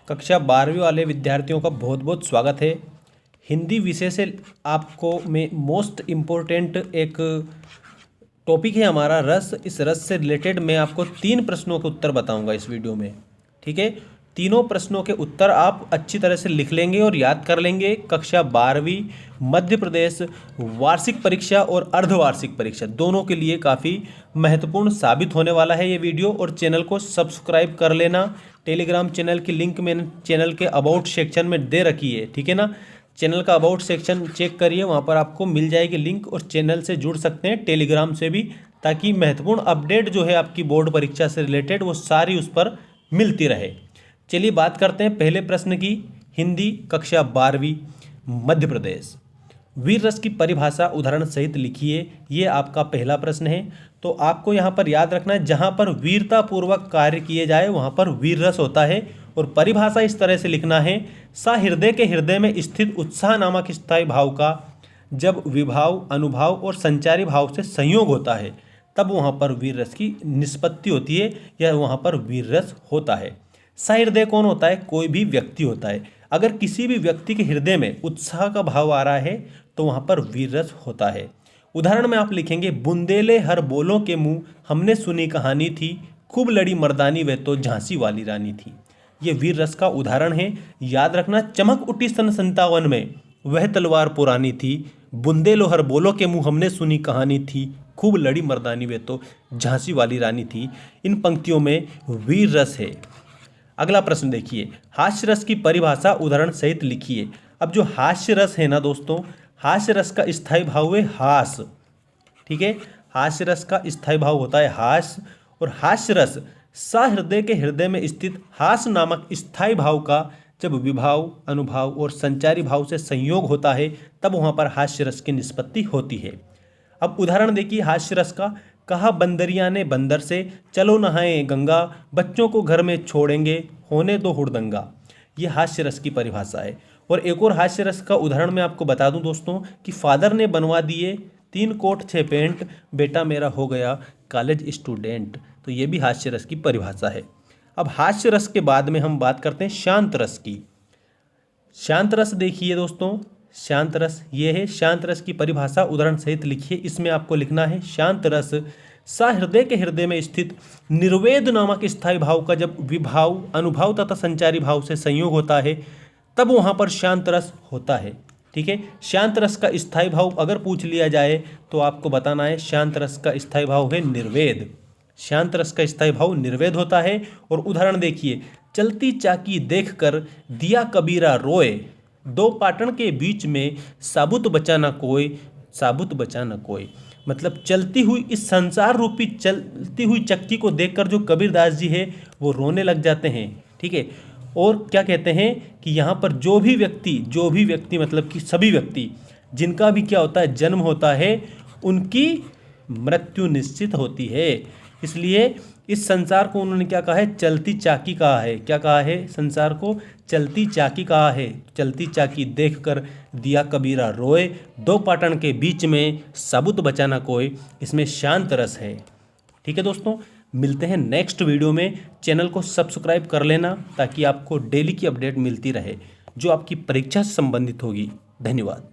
कक्षा 12वीं वाले विद्यार्थियों का बहुत बहुत स्वागत है। हिंदी विषय से आपको में मोस्ट इम्पोर्टेंट एक टॉपिक है हमारा रस। इस रस से रिलेटेड मैं आपको 3 प्रश्नों के उत्तर बताऊंगा इस वीडियो में। ठीक है, तीनों प्रश्नों के उत्तर आप अच्छी तरह से लिख लेंगे और याद कर लेंगे। कक्षा 12वीं मध्य प्रदेश वार्षिक परीक्षा और अर्धवार्षिक परीक्षा दोनों के लिए काफ़ी महत्वपूर्ण साबित होने वाला है ये वीडियो। और चैनल को सब्सक्राइब कर लेना। टेलीग्राम चैनल की लिंक मैंने चैनल के अबाउट सेक्शन में दे रखी है। ठीक है ना, चैनल का अबाउट सेक्शन चेक करिए, वहाँ पर आपको मिल जाएगी लिंक और चैनल से जुड़ सकते हैं टेलीग्राम से भी, ताकि महत्वपूर्ण अपडेट जो है आपकी बोर्ड परीक्षा से रिलेटेड वो सारी उस पर मिलती रहे। चलिए बात करते हैं पहले प्रश्न की। हिंदी कक्षा 12वीं मध्य प्रदेश, वीर रस की परिभाषा उदाहरण सहित लिखिए। ये आपका पहला प्रश्न है। तो आपको यहाँ पर याद रखना है, जहाँ पर वीरता पूर्वक कार्य किए जाए वहाँ पर वीर रस होता है। और परिभाषा इस तरह से लिखना है, सहृदय के हृदय में स्थित उत्साह नामक स्थायी भाव का जब विभाव, अनुभाव और संचारी भाव से संयोग होता है तब वहाँ पर वीर रस की निष्पत्ति होती है या वहाँ पर वीर रस होता है। सहृदय कौन होता है? कोई भी व्यक्ति होता है। अगर किसी भी व्यक्ति के हृदय में उत्साह का भाव आ रहा है तो वहाँ पर वीर रस होता है। उदाहरण में आप लिखेंगे, बुंदेले हर बोलों के मुंह हमने सुनी कहानी थी, खूब लड़ी मर्दानी वे तो झांसी वाली रानी थी। ये वीर रस का उदाहरण है। याद रखना, चमक उठी सन 57 में वह तलवार पुरानी थी, बुंदेलो हर बोलों के मुंह हमने सुनी कहानी थी, खूब लड़ी मर्दानी वे तो झांसी वाली रानी थी। इन पंक्तियों में वीर रस है। अगला प्रश्न देखिए, हास्य रस की परिभाषा उदाहरण सहित लिखिए। अब जो हास्य रस है ना दोस्तों, हास्य रस का स्थायी भाव है हास। ठीक है, हास्य रस का स्थायी भाव होता है हास। और हास्य रस सहृदय के हृदय में स्थित हास नामक स्थायी भाव का जब विभाव, अनुभाव और संचारी भाव से संयोग होता है तब वहाँ पर हास्य रस की निष्पत्ति होती है। अब उदाहरण देखिए हास्य रस का, कहा बंदरिया ने बंदर से, चलो नहाएं गंगा, बच्चों को घर में छोड़ेंगे, होने दो हुड़दंगा। ये हास्य रस की परिभाषा है। और एक और हास्य रस का उदाहरण मैं आपको बता दूं दोस्तों कि फादर ने बनवा दिए 3 कोट 6 पेंट, बेटा मेरा हो गया कॉलेज स्टूडेंट। तो ये भी हास्य रस की परिभाषा है। अब हास्य रस के बाद में हम बात करते हैं शांत रस की। शांत रस देखिए दोस्तों, शांत रस ये है। शांत रस की परिभाषा उदाहरण सहित लिखिए। इसमें आपको लिखना है, शांत रस सहृदय के हृदय में स्थित निर्वेद नामक स्थायी भाव का जब विभाव, अनुभाव तथा संचारी भाव से संयोग होता है तब वहाँ पर शांत रस होता है। ठीक है, शांत रस का स्थायी भाव अगर पूछ लिया जाए तो आपको बताना है शांत रस का स्थायी भाव है निर्वेद। शांत रस का स्थायी भाव निर्वेद होता है। और उदाहरण देखिए, चलती चाकी देखकर दिया कबीरा रोए, दो पाटन के बीच में साबुत बचा न कोई, साबुत बचा न कोई। मतलब चलती हुई इस संसार रूपी चलती हुई चक्की को देखकर जो कबीरदास जी है वो रोने लग जाते हैं। ठीक है, और क्या कहते हैं कि यहाँ पर जो भी व्यक्ति मतलब कि सभी व्यक्ति जिनका भी क्या होता है जन्म होता है उनकी मृत्यु निश्चित होती है। इसलिए इस संसार को उन्होंने क्या कहा है? चलती चाकी कहा है। क्या कहा है? संसार को चलती चाकी कहा है। चलती चाकी देखकर दिया कबीरा रोए, दो पाटन के बीच में साबुत बचा ना कोई। इसमें शांत रस है। ठीक है दोस्तों, मिलते हैं नेक्स्ट वीडियो में। चैनल को सब्सक्राइब कर लेना ताकि आपको डेली की अपडेट मिलती रहे जो आपकी परीक्षा से संबंधित होगी। धन्यवाद।